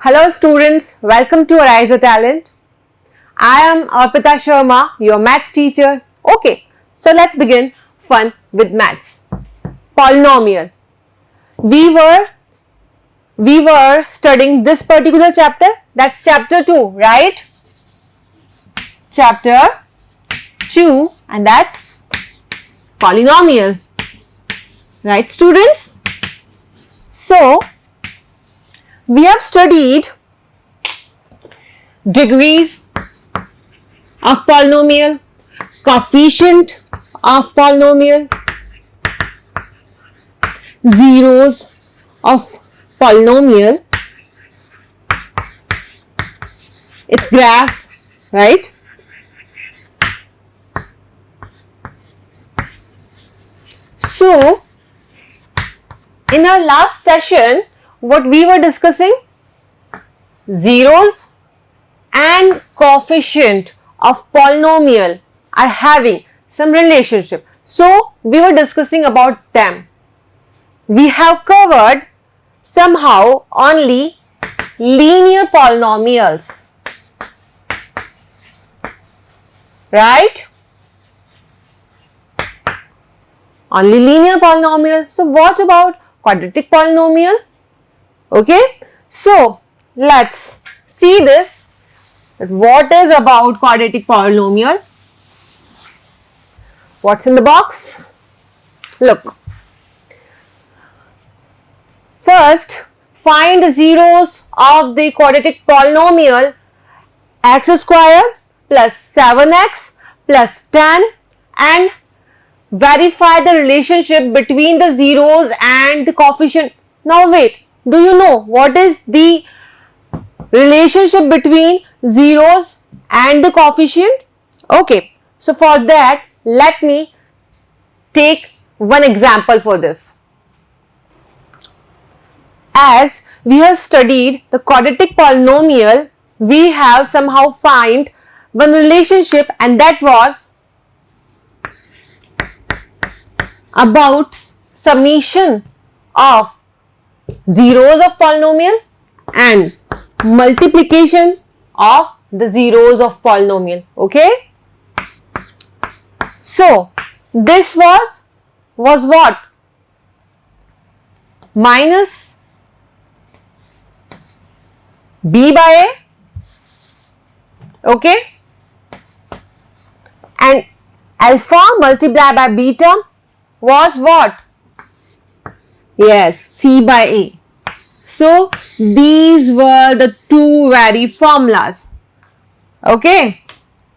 Hello students, welcome to AriserTalent. I am Arpita Sharma, your maths teacher. Okay, so let's begin fun with maths. Polynomial. We were studying this particular chapter, that's chapter 2, right? Chapter 2, and that's polynomial. Right students? So we have studied degrees of polynomial, coefficient of polynomial, zeros of polynomial, its graph, right? So, in our last session, what we were discussing? Zeros and coefficient of polynomial are having some relationship. So, we were discussing about them. We have covered somehow only linear polynomials, right? Only linear polynomial. So, what about quadratic polynomial? Okay, so let's see this. What is about quadratic polynomial? What's in the box? Look. First, find the zeros of the quadratic polynomial x square plus 7x plus 10 and verify the relationship between the zeros and the coefficient. Now wait. Do you know what is the relationship between zeros and the coefficient? Okay, so for that, let me take one example for this. As we have studied the quadratic polynomial, we have somehow find one relationship, and that was about summation of zeros of polynomial and multiplication of the zeros of polynomial. Okay, so this was what? Minus b by a, okay, and alpha multiplied by beta was what? Yes, c by a. So these were the two very formulas. Okay,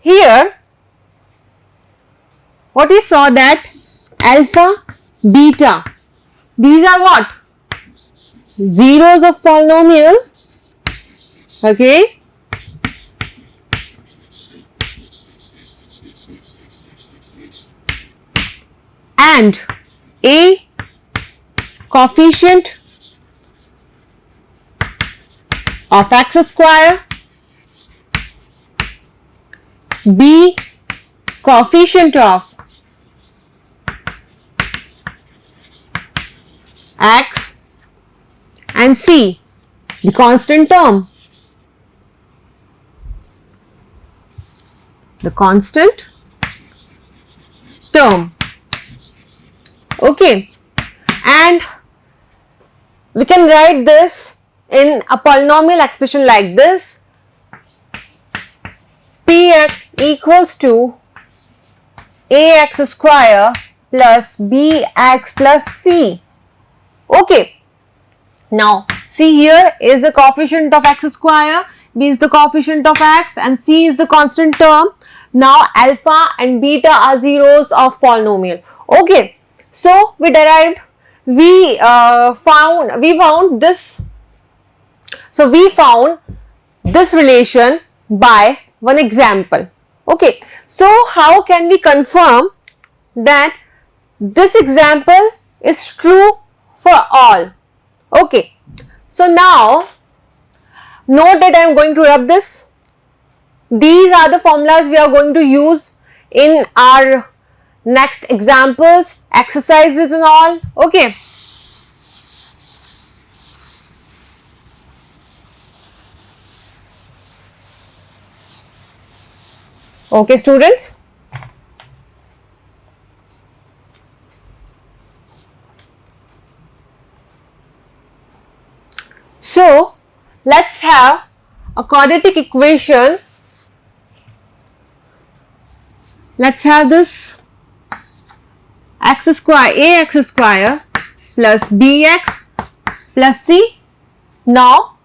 here what we saw that alpha, beta, these are what? Zeros of polynomial. Okay, and a coefficient of x square, b coefficient of x, and c the constant term. The constant term. Okay, and we can write this in a polynomial expression like this: px equals to ax square plus bx plus c. Okay, now see, here is the coefficient of x square, b is the coefficient of x, and c is the constant term. Now alpha and beta are zeros of polynomial. Okay, so we derived, we found this. So we found this relation by one example. Okay, so how can we confirm that this example is true for all? Okay, so now note that I am going to rub this. These are the formulas we are going to use in our next examples, exercises and all. Okay, Okay, students. So let's have a quadratic equation. Let's have this x square, ax square plus bx plus c. Now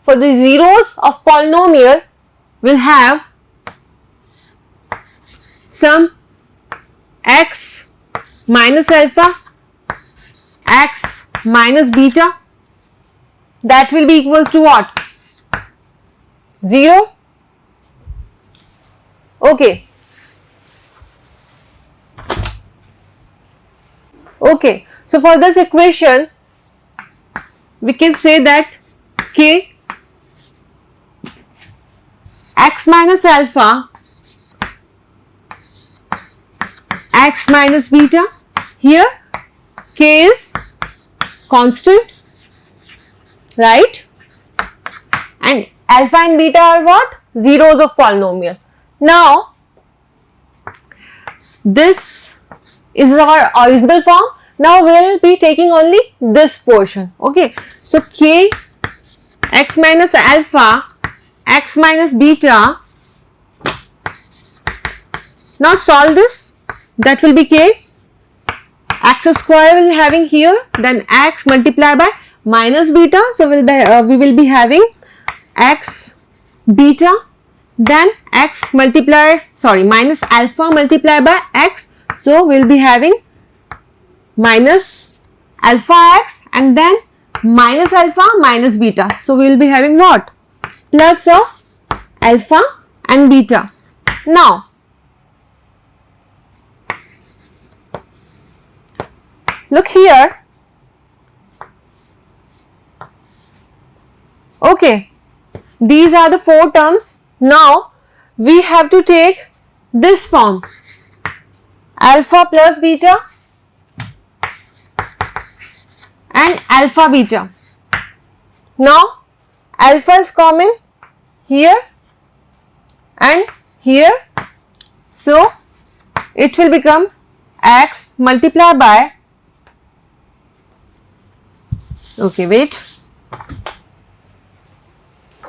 for the zeros of polynomial, we'll have some x minus alpha, x minus beta, that will be equals to what? 0. Okay. Okay. So for this equation, we can say that k x minus alpha, x minus beta, here k is constant, right? And alpha and beta are what? Zeros of polynomial. Now, this is our original form. Now, we will be taking only this portion. Okay. So, k x minus alpha, x minus beta. Now, solve this. That will be k. X square will be having here. Then x multiplied by minus beta. So, we will be having x beta, then x minus alpha multiplied by x. So, we will be having minus alpha x and then minus alpha minus beta. So, we will be having what? Plus of alpha and beta. Now, look here. Okay, these are the 4 terms. Now, we have to take this form, alpha plus beta and alpha beta. Now, alpha is common here and here. So, it will become x multiplied by, okay, wait.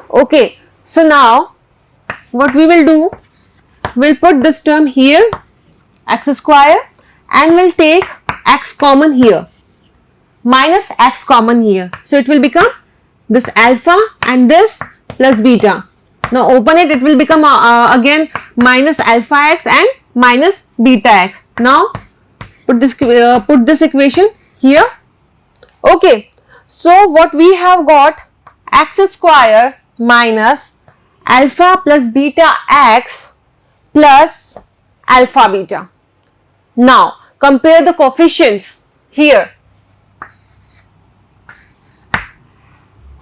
Okay, so now what we will do, we'll put this term here, x square, and we'll take x common here, minus x common here. So, it will become this alpha and this plus beta. Now, open it, it will become again minus alpha x and minus beta x. Now, put this equation here. Okay, so what we have got, x square minus alpha plus beta x plus alpha beta. Now, compare the coefficients here.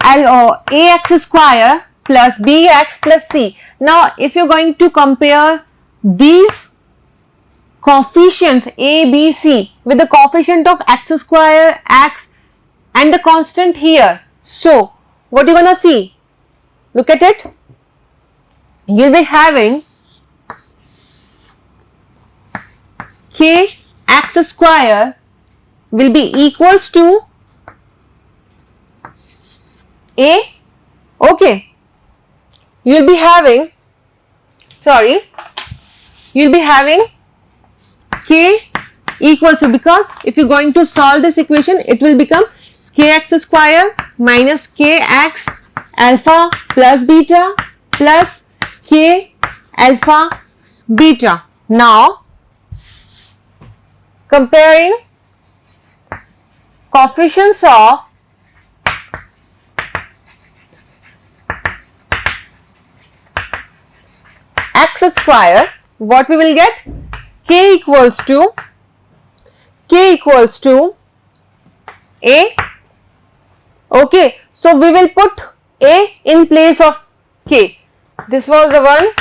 Ax square plus bx plus c. Now, if you are going to compare these coefficients a, b, c with the coefficient of x square, x and the constant here. So, what you gonna see? Look at it. You will be having k x square will be equals to a. Okay. You will be having, you will be having k equals to, because if you are going to solve this equation, it will become kx square minus kx alpha plus beta plus k alpha beta. Now, comparing coefficients of x square, what we will get? K equals to a. Okay, so we will put a in place of k. This was the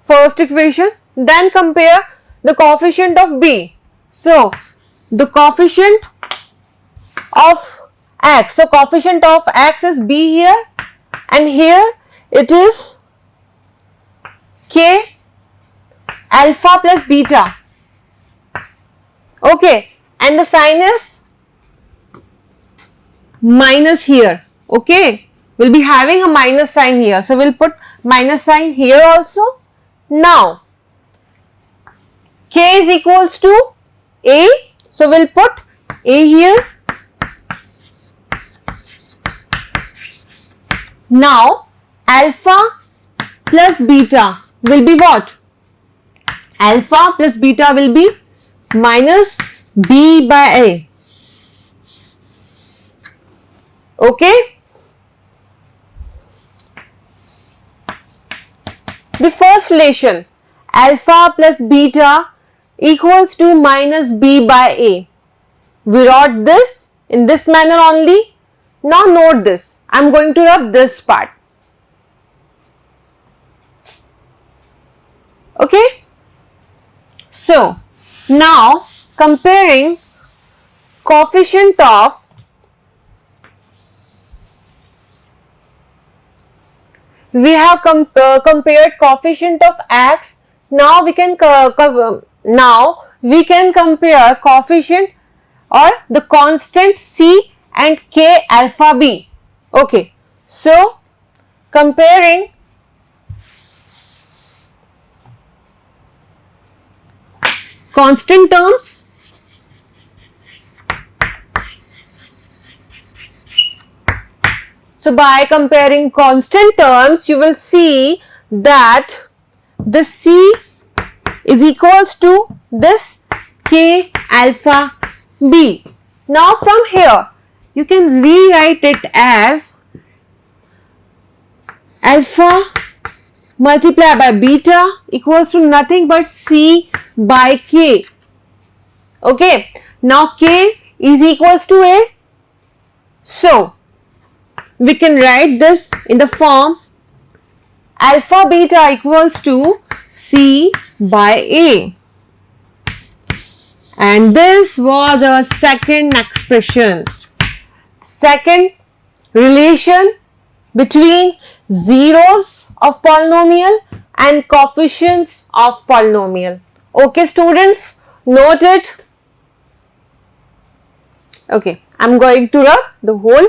first equation. Then compare the coefficient of b. So, the coefficient of x. So, coefficient of x is b here, and here it is k alpha plus beta. Okay, and the sign is minus here. Okay, we'll be having a minus sign here. So we'll put minus sign here also. Now, k is equals to a. So we'll put a here. Now, alpha plus beta will be what? Alpha plus beta will be minus b by a. Okay. The first relation, alpha plus beta equals to minus b by a. We wrote this in this manner only. Now note this. I am going to rub this part. Okay. So, now comparing coefficient of we have compared coefficient of x. Now we can compare coefficient or the constant c and k alpha b. Okay, so comparing constant terms, so by comparing constant terms you will see that this c is equals to this k alpha b. Now from here you can rewrite it as alpha multiplied by beta equals to nothing but c by k. Okay, now k is equals to a. So we can write this in the form alpha beta equals to c by a. And this was our second expression. Second relation between zeros of polynomial and coefficients of polynomial. Okay students, note it. Okay, I am going to rub the whole.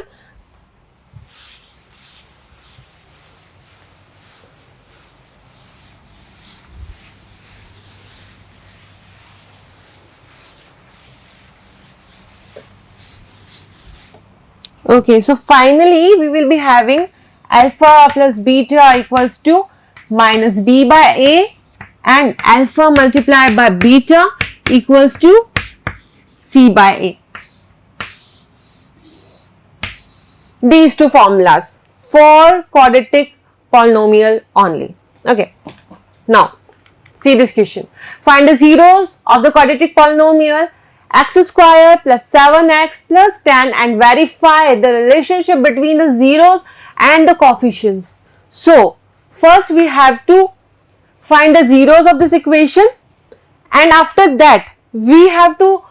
Okay, so finally we will be having alpha plus beta equals to minus b by a and alpha multiplied by beta equals to c by a. These two formulas for quadratic polynomial only. Okay, now see this question. Find the zeros of the quadratic polynomial x square plus 7x plus 10 and verify the relationship between the zeros and the coefficients. So, first we have to find the zeros of this equation and after that we have to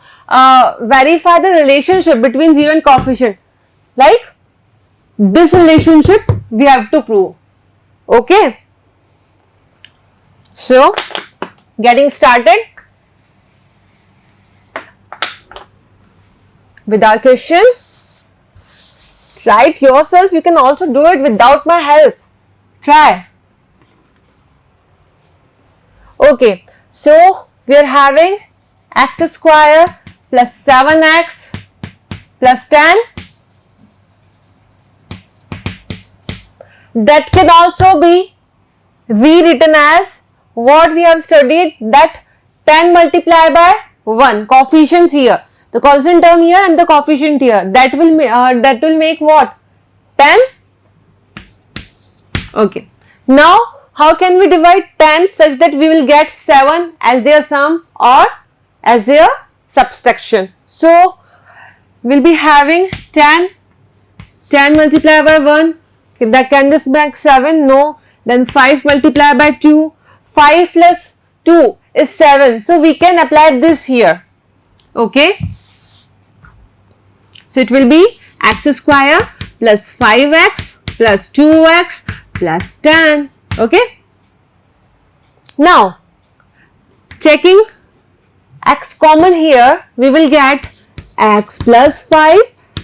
verify the relationship between zero and coefficient. Like this relationship we have to prove. Okay. So, getting started with our question. Try it yourself. You can also do it without my help. Try. Okay. So, we are having x square plus 7x plus 10. That can also be rewritten as what we have studied, that 10 multiplied by 1, coefficients here. The constant term here and the coefficient here, that will make what? 10. Okay. Now, how can we divide 10 such that we will get 7 as their sum or as their subtraction? So, we will be having 10 multiplied by 1. That can this make 7? No. Then 5 multiplied by 2. 5 plus 2 is 7. So, we can apply this here. Okay. So, it will be x square plus 5x plus 2x plus 10. Okay. Now, checking x common here, we will get x plus 5,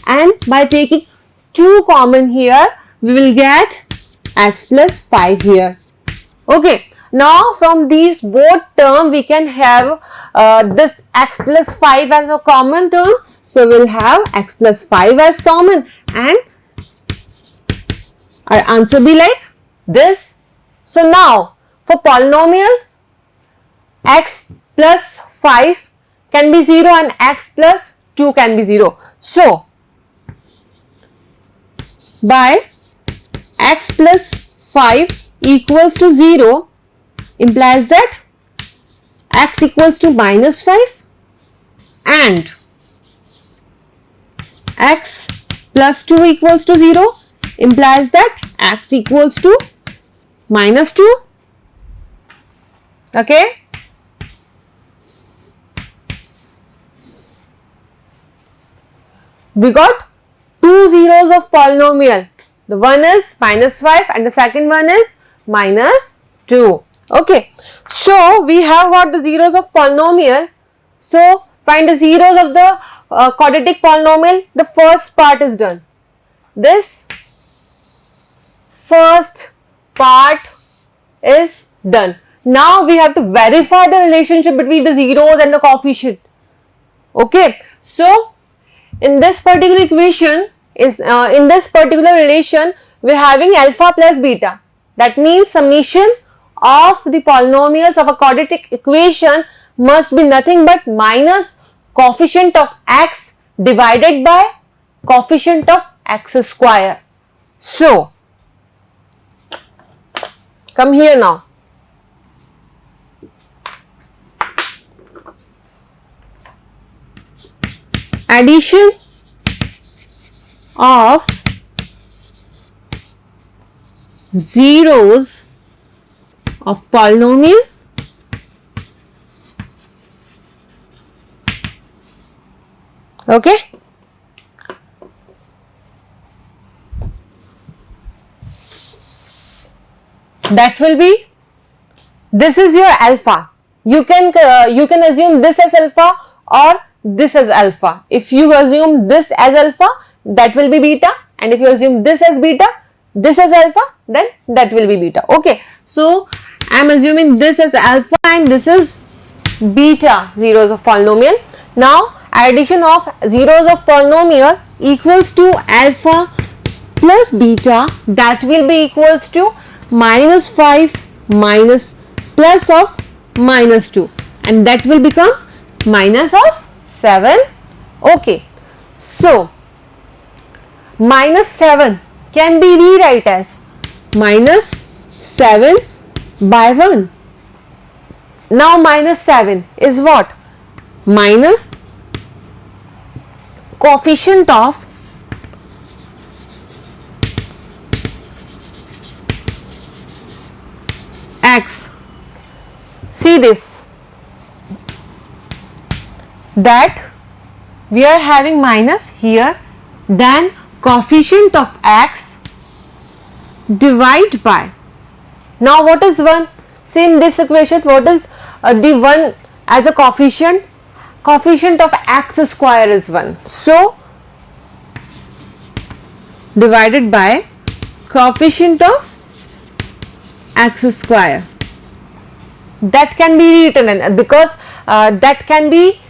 and by taking 2 common here, we will get x plus 5 here. Okay, now from these both term we can have this x plus 5 as a common term. So we will have x plus 5 as common, and our answer be like this. So now for polynomials, x plus 5 can be 0 and x plus 2 can be 0. So by x plus 5 equals to 0 implies that x equals to minus 5 and x plus 2 equals to 0 implies that x equals to minus 2. Okay. We got two zeros of polynomial. The one is minus 5 and the second one is minus 2. Okay. So we have got the zeros of polynomial. So find the zeros of the quadratic polynomial. The first part is done. This first part is done. Now we have to verify the relationship between the zeros and the coefficient. Okay. So in this particular equation, in this particular relation, we are having alpha plus beta. That means summation of the polynomials of a quadratic equation must be nothing but minus coefficient of x divided by coefficient of x square. So come here now. Addition of zeros of polynomials okay. That will be, this is your alpha. You can assume this as alpha or this as alpha. If you assume this as alpha, that will be beta, and if you assume this as beta, this as alpha, then that will be beta. Okay, so I am assuming this as alpha and this is beta zeros of polynomial. Now addition of zeros of polynomial equals to alpha plus beta, that will be equals to minus 5 minus plus of minus 2, and that will become minus of 7. Okay, so minus 7 can be rewrite as minus 7 by 1. Now minus 7 is what? Minus coefficient of x. See this, that we are having minus here, then coefficient of x divide by, now what is 1? See in this equation, what is the 1 as a coefficient? Coefficient of x square is 1. So divided by coefficient of x square. That can be rewritten because that can be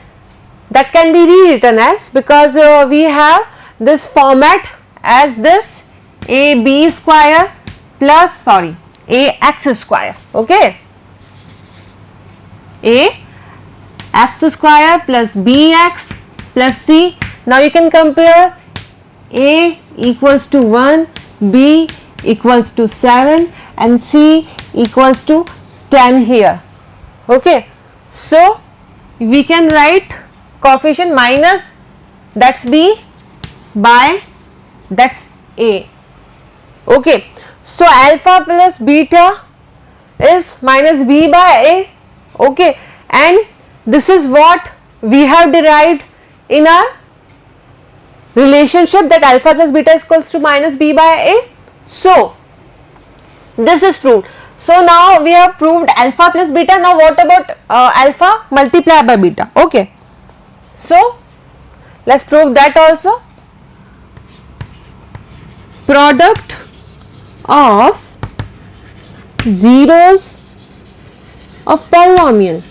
rewritten as, because we have this format as this ab square plus ax square. Okay, ax square plus bx plus c. Now you can compare a equals to 1, b equals to 7 and c equals to 10 here. Okay, so we can write coefficient minus, that's b, by that's a. Okay, so alpha plus beta is minus b by a. Okay, and this is what we have derived in our relationship, that alpha plus beta is equals to minus b by a. So this is proved. So now we have proved alpha plus beta. Now what about alpha multiplied by beta? Okay. So let's prove that also. Product of zeros of polynomial.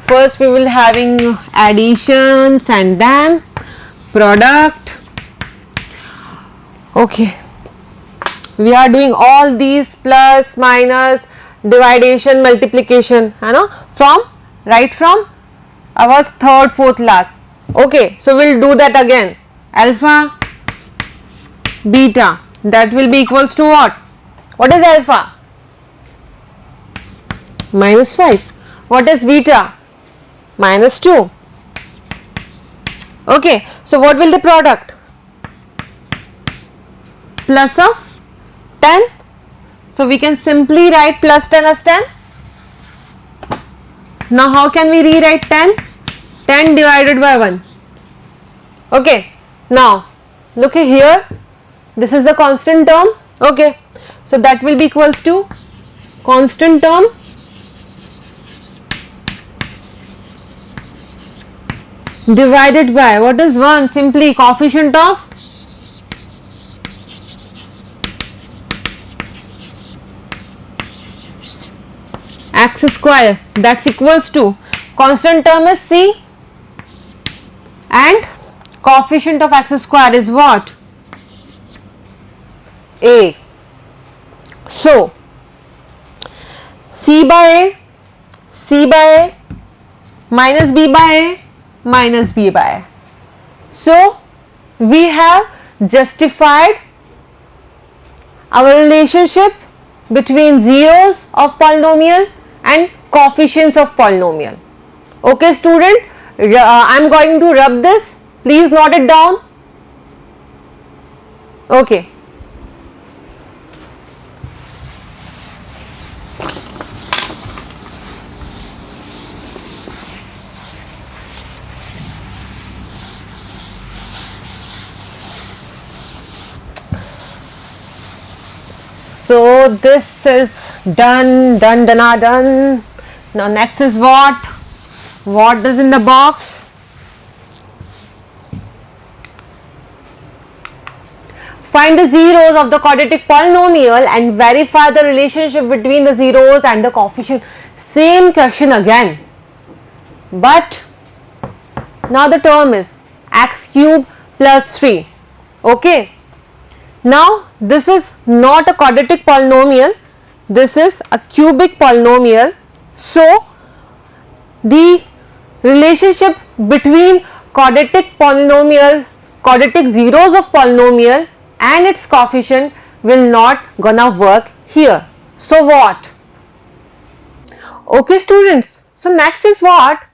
First we will having additions and then product. Okay, we are doing all these plus, minus, dividation, multiplication, from right from our third, fourth class. Okay, so we'll do that again. Alpha, beta, that will be equals to what? What is alpha? Minus 5. What is beta? Minus 2. Okay, so what will the product? Plus of 10. So we can simply write plus 10 as 10. Now how can we rewrite 10? 10 divided by 1. Okay, now look here, this is the constant term. Okay, so that will be equals to constant term divided by what is 1? Simply coefficient of x square, that's equals to constant term is c and coefficient of x square is what? A. So c by a minus b by a minus b by a. So we have justified our relationship between zeros of polynomial and coefficients of polynomial. Okay student, I am going to rub this, please note it down. Okay. So this is done. Now next is what? What is in the box? Find the zeros of the quadratic polynomial and verify the relationship between the zeros and the coefficient. Same question again, but now the term is x cube plus 3. Okay. Now this is not a quadratic polynomial, this is a cubic polynomial. So the relationship between quadratic polynomial, quadratic zeros of polynomial and its coefficient will not gonna work here. So what? Okay students, so next is what?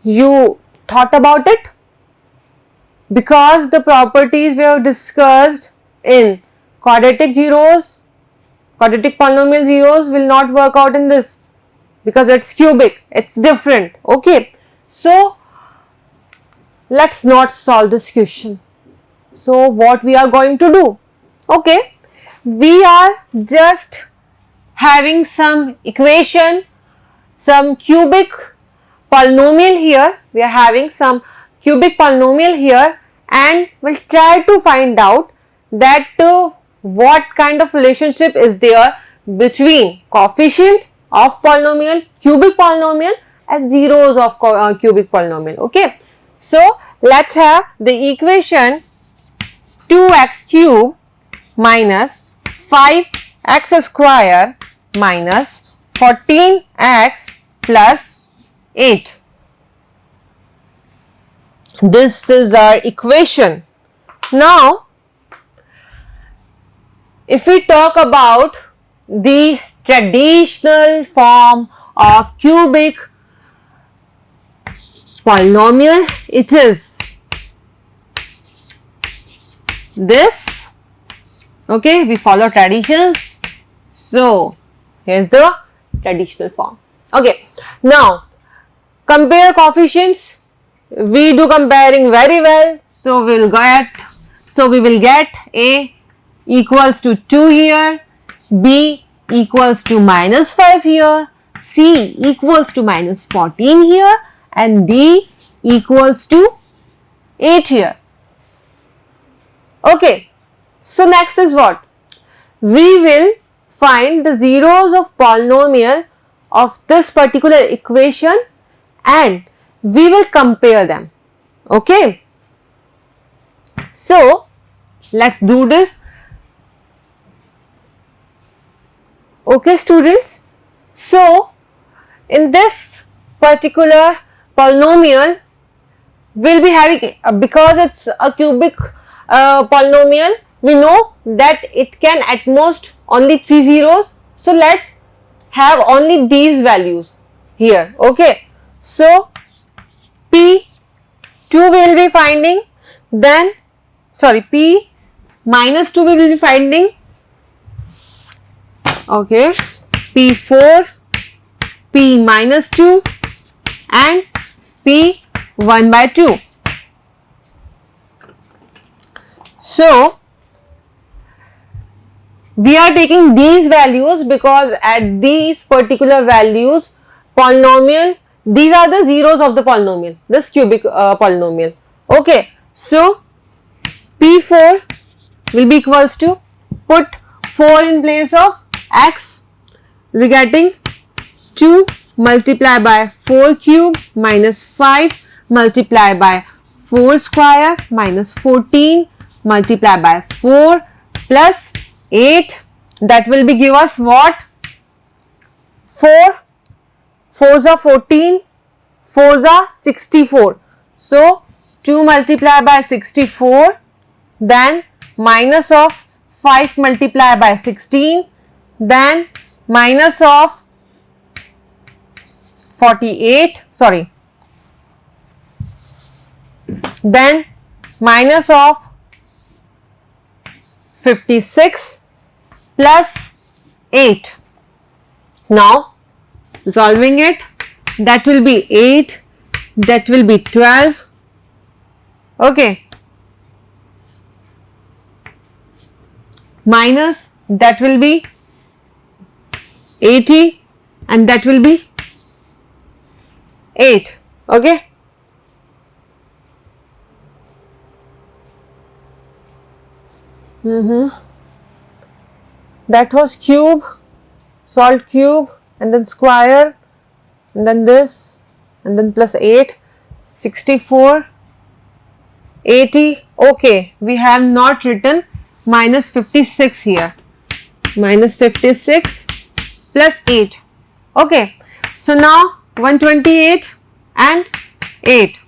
You thought about it? Because the properties we have discussed in quadratic polynomial zeros will not work out in this because it's cubic, it's different. Okay, so let's not solve this question. So what we are going to do? Okay, we are just having some equation, some cubic polynomial here. We are having some cubic polynomial here and we'll try to find out that what kind of relationship is there between coefficient of polynomial, cubic polynomial and zeros of cubic polynomial. Okay, so let's have the equation 2x cube minus 5x square minus 14x plus 8. This is our equation. Now, if we talk about the traditional form of cubic polynomial, it is this. Okay, we follow traditions. So, here's the traditional form. Okay, now compare coefficients. We do comparing very well, so we will get A equals to 2 here, B equals to -5 here, C equals to -14 here, and D equals to 8 here. Okay, so next is what? We will find the zeros of polynomial of this particular equation and we will compare them. Okay, so let's do this. Okay students, so in this particular polynomial we'll be having, because it's a cubic polynomial, we know that it can at most only 3 zeros, so let's have only these values here. Okay, so P2 we will be finding, then P -2 we will be finding. Okay, P4, P -2 and P 1/2. So we are taking these values because at these particular values polynomial, these are the zeros of the polynomial, this cubic polynomial. Okay, so P4 will be equals to, put 4 in place of x, we are getting 2 multiplied by 4 cube minus 5 multiplied by 4 square minus 14 multiplied by 4 plus 8, that will be give us what? 4 4s are 14, 4s are 64. So 2 multiplied by 64, then minus of 5 multiplied by 16, then minus of 48, sorry, then minus of 56 plus 8. Now solving it, that will be 8, that will be 12. Okay, minus, that will be 80 and that will be 8. Okay, that was cube, solved cube and then square and then this and then plus 8, 64, 80. Okay, we have not written minus 56 here, minus 56 plus 8. Okay, so now 128 and 8.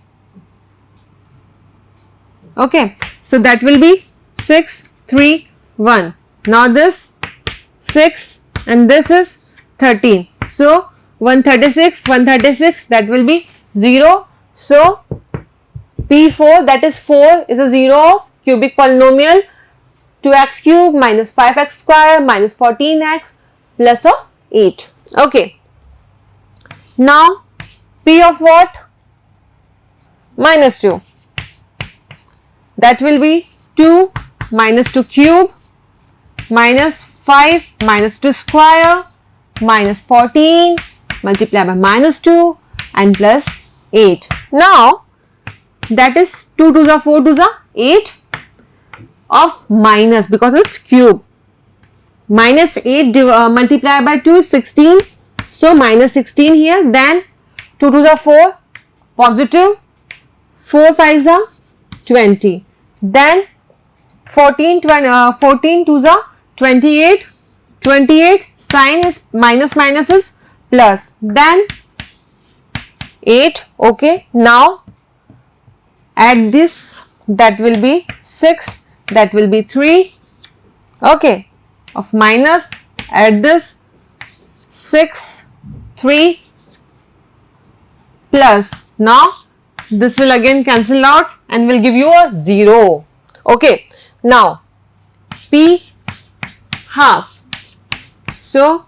Okay, so that will be 6, 3, 1. Now this 6 and this is 13. So 136, that will be 0. So P4, that is 4, is a 0 of cubic polynomial 2x cube minus 5x square minus 14x plus of 8. Okay. Now P of what? Minus 2. That will be 2 minus 2 cube minus 5 minus 2 square minus 14 multiplied by minus 2 and plus 8. Now that is 2 to the 4 to the 8 of minus, because it's cube. Minus 8 multiplied by 2 is 16. So minus 16 here, then 2 to the 4 positive, 4 5s are 20, then 14 to the 28, 28 sign is minus is plus, then 8. Okay, now add this, that will be 6, that will be 3. Okay, of minus, add this 6, 3 plus, now this will again cancel out and will give you a 0. Okay, now P half. So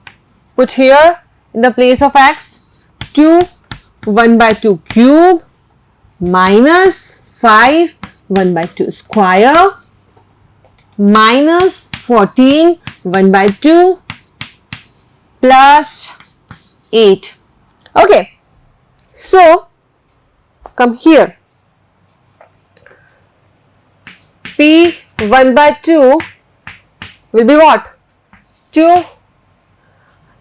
put here in the place of x 2 1 by 2 cube minus 5 1 by 2 square minus 14 1 by 2 plus 8. Okay, so come here. P 1 by 2 will be what? 2.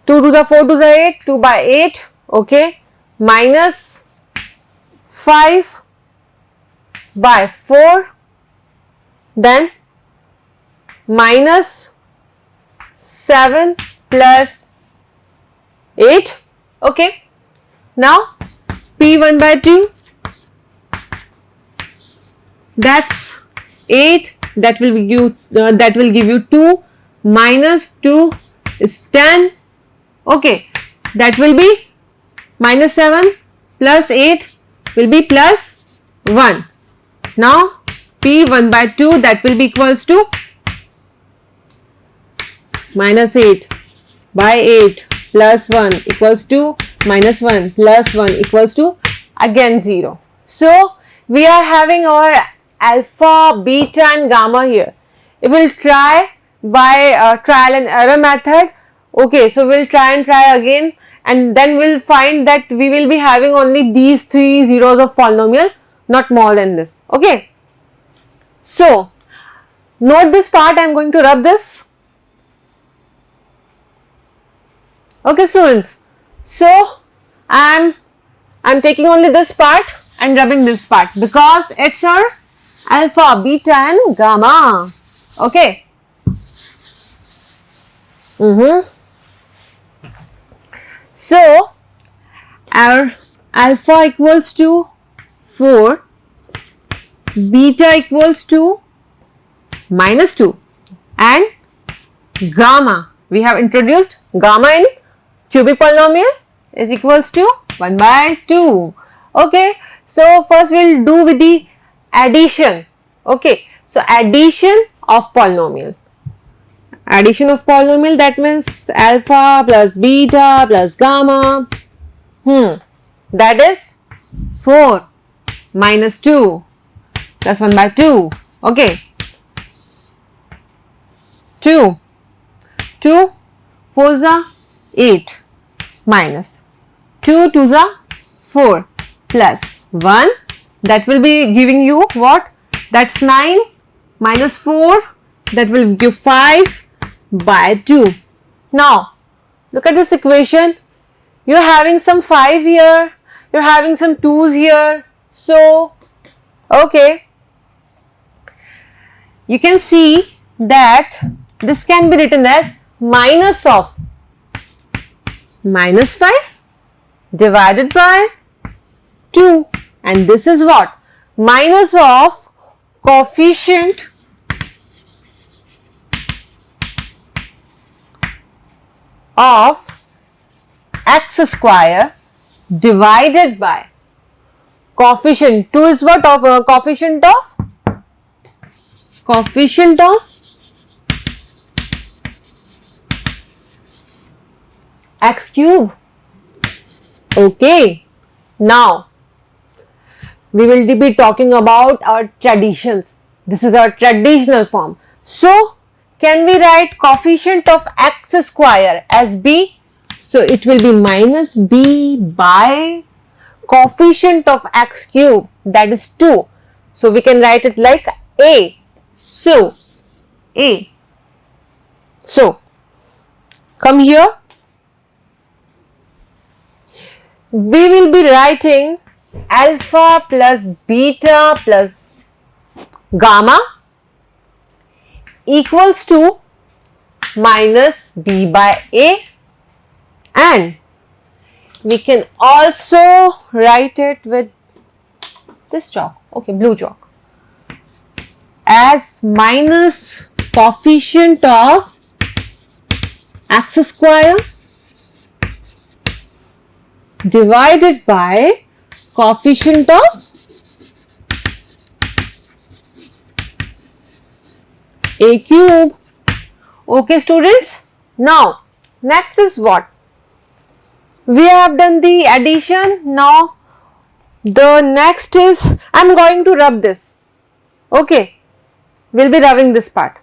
2 to the 4 to the 8, 2 by 8, okay, minus 5 by 4, then minus 7 plus 8, okay. Now P1 by 2, that's 8, that will give you 2 minus 2 is 10, okay, that will be minus 7 plus 8 will be plus 1. Now P1 by 2, that will be equals to minus 8 by 8 plus 1 equals to minus 1 plus 1 equals to again 0. So we are having our alpha, beta and gamma here. If we will try by trial and error method, okay, so we will try again, and then we will find that we will be having only these 3 zeros of polynomial, not more than this, okay. So note this part, I am going to rub this. Okay students, so I am taking only this part and rubbing this part because it's our alpha, beta and gamma, okay. So our alpha equals to 4, beta equals to minus 2 and gamma, we have introduced gamma in cubic polynomial is equals to 1 by 2. Okay, so first we will do with the addition. Okay, so addition of polynomial. Addition of polynomial, that means alpha plus beta plus gamma. That is 4 minus 2 plus 1 by 2. Okay, 2 4 is 8 minus 2 2 is 4 plus 1, that will be giving you what? That's 9 minus 4, that will give 5 by 2. Now look at this equation, you are having some 5 here, you are having some 2's here, so okay, you can see that this can be written as minus of minus 5 divided by 2, and this is what? Minus of coefficient of x square divided by coefficient. 2 is what? Of coefficient of x cube. Okay, now we will be talking about our traditions. This is our traditional form. So can we write coefficient of x square as b? So it will be minus b by coefficient of x cube, that is 2. So we can write it like a. So a. So come here. We will be writing alpha plus beta plus gamma equals to minus b by a, and we can also write it with this chalk, okay, blue chalk, as minus coefficient of x square divided by coefficient of a cube. Okay students, now next is what? We have done the addition, now The next is, I'm going to rub this. Okay, we'll be rubbing this part.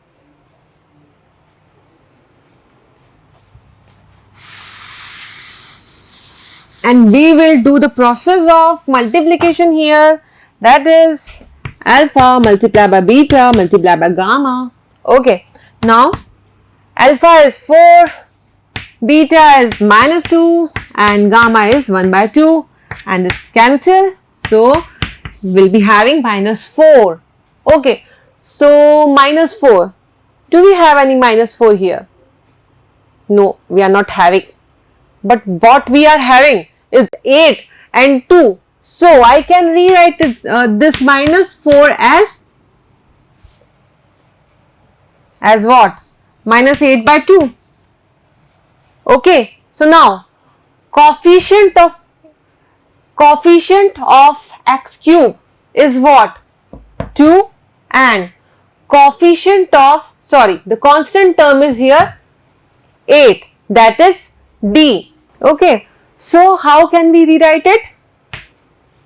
And we will do the process of multiplication here, that is alpha multiplied by beta multiplied by gamma. Okay, now alpha is 4, beta is minus 2 and gamma is 1 by 2 and this cancel, so we'll be having minus 4. Okay, so minus 4, do we have any minus 4 here? No, we are not having, but what we are having is 8 and 2. So I can rewrite it, this minus 4 as what? Minus 8 by 2. Okay, so now coefficient of x cube is what? 2 and coefficient of, sorry, the constant term is here 8, that is d. Okay, so how can we rewrite it?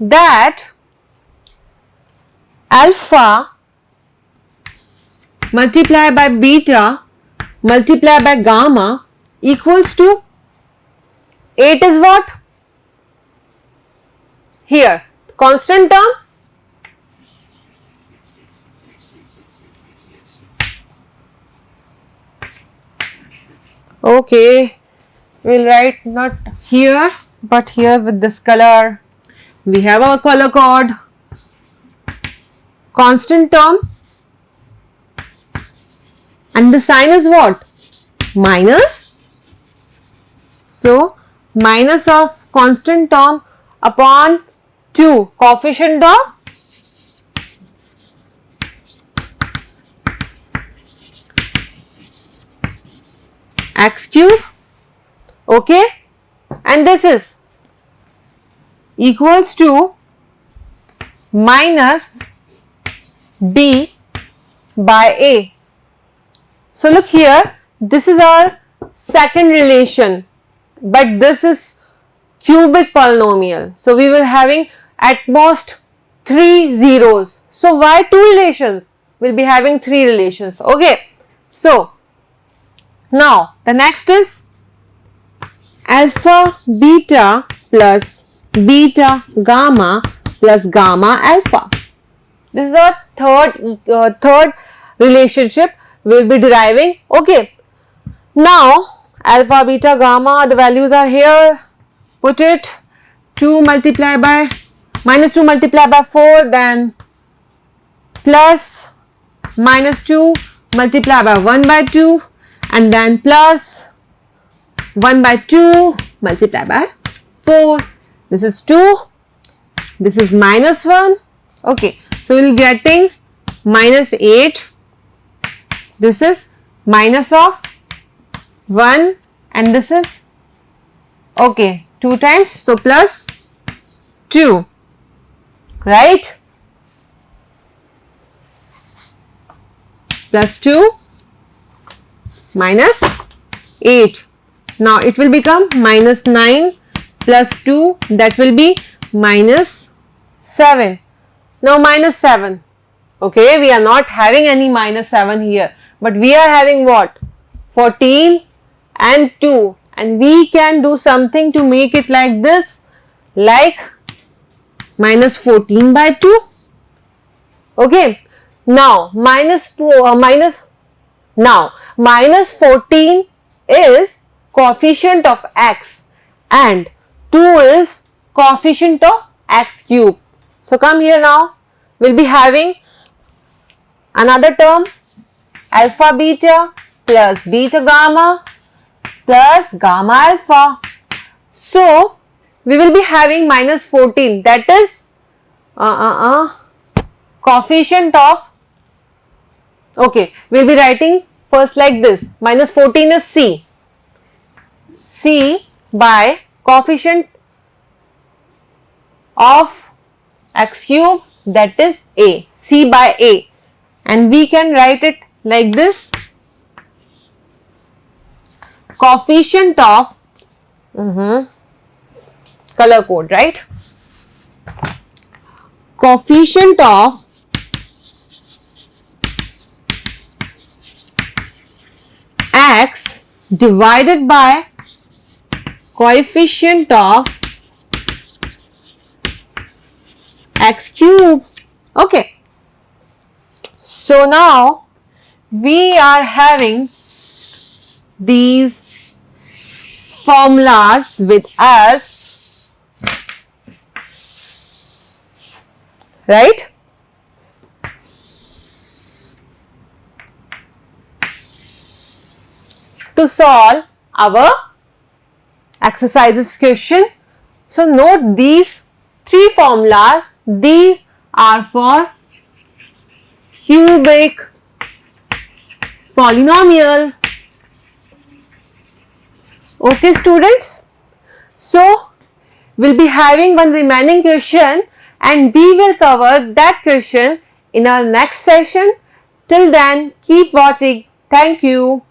That alpha multiplied by beta multiplied by gamma equals to 8 is what? Here, constant term. Okay, we'll write not here but here with this color. We have our color code. Constant term and the sign is what? Minus. So minus of constant term upon 2 coefficient of x cube. Okay, and this is equals to minus d by a. So look here, this is our second relation, but this is cubic polynomial. So we were having at most 3 zeros. So why 2 relations? We'll be having 3 relations. Okay, so now the next is alpha beta plus beta gamma plus gamma alpha. This is our third relationship we'll be deriving. Okay, now alpha beta gamma, the values are here. Put it, 2 multiplied by minus 2 multiplied by 4, then plus minus 2 multiplied by 1 by 2 and then plus 1 by 2 multiplied by 4. This is 2, this is minus 1. Okay, so we'll be getting minus 8. This is minus of 1 and this is, okay, 2 times, so plus 2, right? Plus 2 minus 8. Now it will become minus 9 plus 2, that will be minus 7. Now minus 7. Okay, we are not having any minus 7 here, but we are having what? 14 and 2, and we can do something to make it like this, like minus 14 by 2. Okay, now minus 14 is coefficient of x and 2 is coefficient of x cube. So come here now, we'll be having another term, alpha beta plus beta gamma plus gamma alpha. So we will be having minus 14, that is coefficient of, okay, we'll be writing first like this, minus 14 is c by coefficient of x cube, that is a, c by a, and we can write it like this, coefficient of color code, right? coefficient of x divided by coefficient of x cube. Okay. So now we are having these formulas with us, right? To solve our exercises question. So note these three formulas. These are for cubic polynomial. Okay students, so we'll be having one remaining question and we will cover that question in our next session. Till then, keep watching. Thank you.